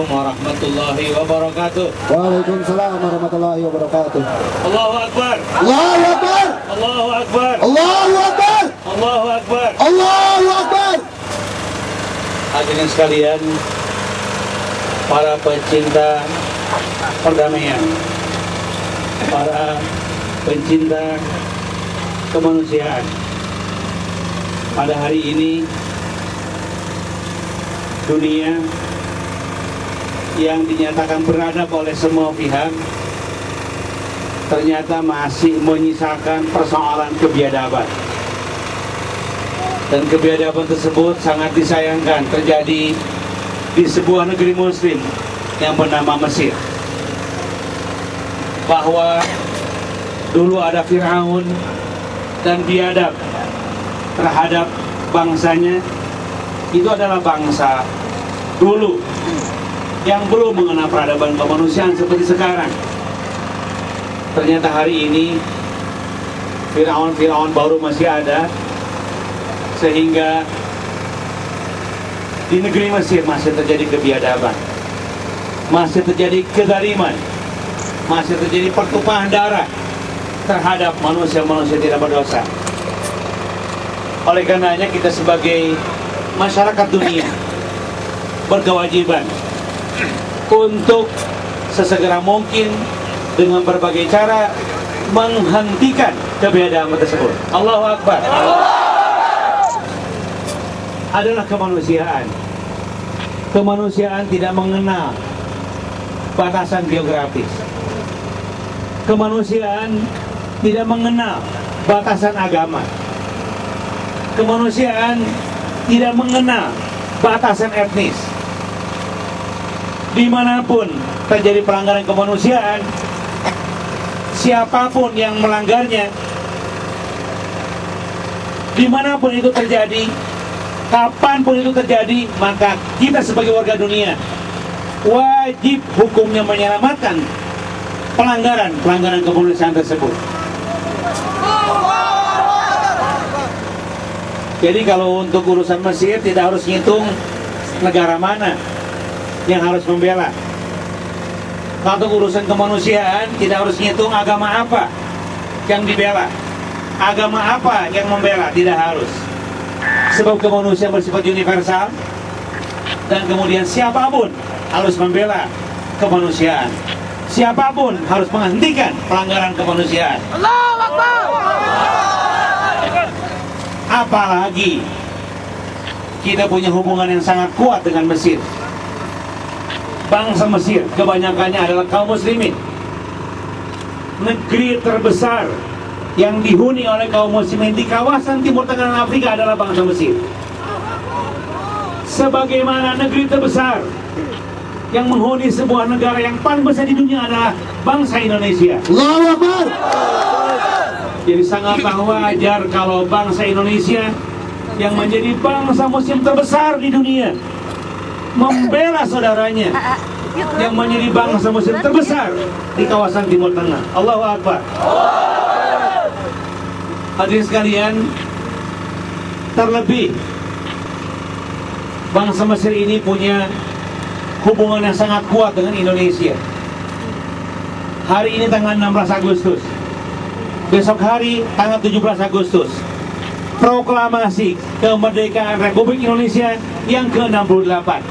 Assalamualaikum warahmatullahi wabarakatuh. Waalaikumsalam warahmatullahi wabarakatuh. Allahu Akbar. Allahu Akbar. Allahu Akbar. Allahu Akbar. Allahu Akbar. Allahu Akbar. Hadirin sekalian, para pecinta perdamaian, para pencinta kemanusiaan, pada hari ini dunia yang dinyatakan beradab oleh semua pihak ternyata masih menyisakan persoalan kebiadaban. Dan kebiadaban tersebut sangat disayangkan terjadi di sebuah negeri muslim yang bernama Mesir. Bahwa dulu ada Fir'aun dan biadab terhadap bangsanya. Itu adalah bangsa dulu yang belum mengenal peradaban kemanusiaan seperti sekarang. Ternyata hari ini Fir'aun baru masih ada, sehingga di negeri Mesir masih terjadi kebiadaban, masih terjadi kezaliman, masih terjadi pertumpahan darah terhadap manusia-manusia tidak berdosa. Oleh karenanya kita sebagai masyarakat dunia berkewajiban untuk sesegera mungkin dengan berbagai cara menghentikan kebiadaban tersebut. Allahu Akbar. Adalah kemanusiaan. Kemanusiaan tidak mengenal batasan geografis. Kemanusiaan tidak mengenal batasan agama. Kemanusiaan tidak mengenal batasan etnis. Dimanapun terjadi pelanggaran kemanusiaan, siapapun yang melanggarnya, dimanapun itu terjadi, kapanpun itu terjadi, maka kita sebagai warga dunia wajib hukumnya menyelamatkan pelanggaran kemanusiaan tersebut. Jadi kalau untuk urusan Mesir tidak harus ngitung negara mana yang harus membela. Kalau untuk urusan kemanusiaan tidak harus ngitung agama apa yang dibela, agama apa yang membela, tidak harus. Sebab kemanusiaan bersifat universal, dan kemudian siapapun harus membela kemanusiaan. Siapapun harus menghentikan pelanggaran kemanusiaan. Allahu Akbar. Apalagi kita punya hubungan yang sangat kuat dengan Mesir. Bangsa Mesir kebanyakannya adalah kaum muslimin. Negeri terbesar yang dihuni oleh kaum muslimin di kawasan Timur Tengah dan Afrika adalah bangsa Mesir. Sebagaimana negeri terbesar yang menghuni sebuah negara yang paling besar di dunia adalah bangsa Indonesia. Allahu Akbar. Jadi sangatlah wajar kalau bangsa Indonesia yang menjadi bangsa muslim terbesar di dunia membela saudaranya yang menjadi bangsa muslim terbesar di kawasan Timur Tengah. Allahu Akbar. Hadirin sekalian, terlebih bangsa Mesir ini punya hubungan yang sangat kuat dengan Indonesia. Hari ini tanggal 16 Agustus, besok hari tanggal 17 Agustus, proklamasi kemerdekaan Republik Indonesia yang ke-68.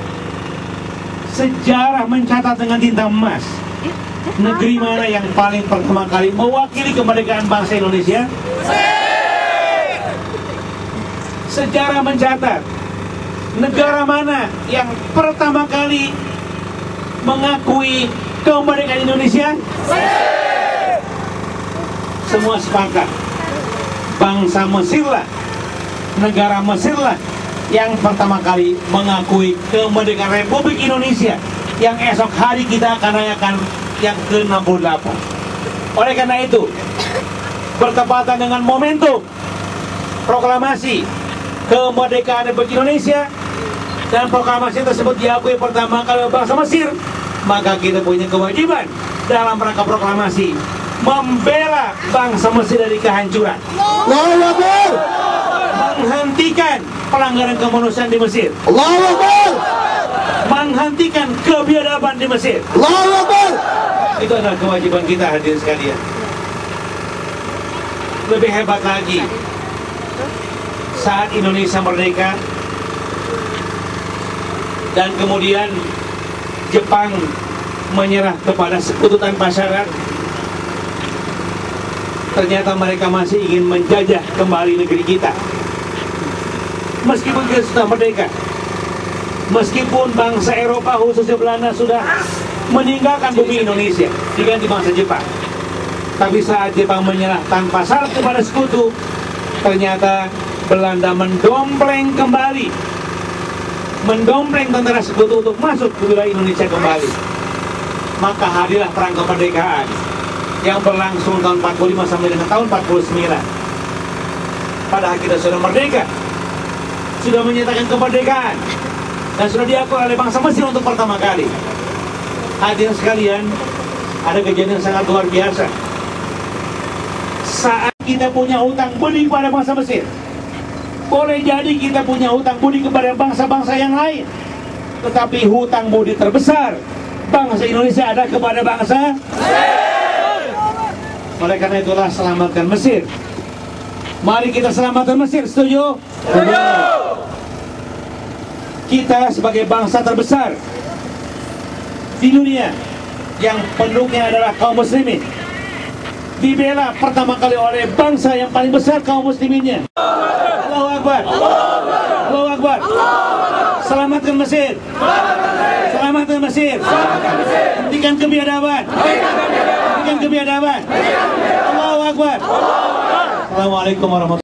Sejarah mencatat dengan tinta emas, negeri mana yang paling pertama kali mewakili kemerdekaan bangsa Indonesia? Sejarah mencatat negara mana yang pertama kali mengakui kemerdekaan Indonesia? Semua sepakat, bangsa Mesirlah, negara Mesirlah yang pertama kali mengakui kemerdekaan Republik Indonesia yang esok hari kita akan rayakan yang ke-68. Oleh karena itu, bertepatan dengan momentum proklamasi kemerdekaan Republik Indonesia dan proklamasi tersebut diakui pertama kali oleh bangsa Mesir, maka kita punya kewajiban dalam rangka proklamasi membela bangsa Mesir dari kehancuran, Allahu Akbar. menghentikan pelanggaran kemanusiaan di Mesir, Allahu Akbar. menghentikan kebiadaban di Mesir. Allahu Akbar. Itu adalah kewajiban kita, hadirin sekalian. Lebih hebat lagi, saat Indonesia merdeka dan kemudian Jepang menyerah kepada sekutu tanpa syarat, ternyata mereka masih ingin menjajah kembali negeri kita. Meskipun kita sudah merdeka, meskipun bangsa Eropa khususnya Belanda sudah meninggalkan bumi Indonesia diganti bangsa Jepang, tapi saat Jepang menyerah tanpa syarat kepada sekutu, ternyata Belanda mendompleng tentara sekutu untuk masuk ke wilayah Indonesia kembali. Maka hadirlah perang kemerdekaan yang berlangsung tahun 45 sampai dengan tahun 49. Padahal kita sudah merdeka, sudah menyatakan kemerdekaan, dan sudah diakui oleh bangsa Mesir untuk pertama kali. Hadirin sekalian, ada kejadian sangat luar biasa. Saat kita punya hutang budi kepada bangsa Mesir, boleh jadi kita punya hutang budi kepada bangsa-bangsa yang lain, tetapi hutang budi terbesar bangsa Indonesia ada kepada bangsa Mesir. Oleh karena itulah, selamatkan Mesir. Mari kita selamatkan Mesir, setuju? Setuju. Kita sebagai bangsa terbesar di dunia yang penduduknya adalah kaum muslimin, dibela pertama kali oleh bangsa yang paling besar kaum musliminnya. Allahu Akbar. Allahu Akbar. Selamatkan Mesir. Selamatkan Mesir. Hentikan kebiadaban. Hentikan kebiadaban. Allahu Akbar. Assalamualaikum warahmatullahi wabarakatuh.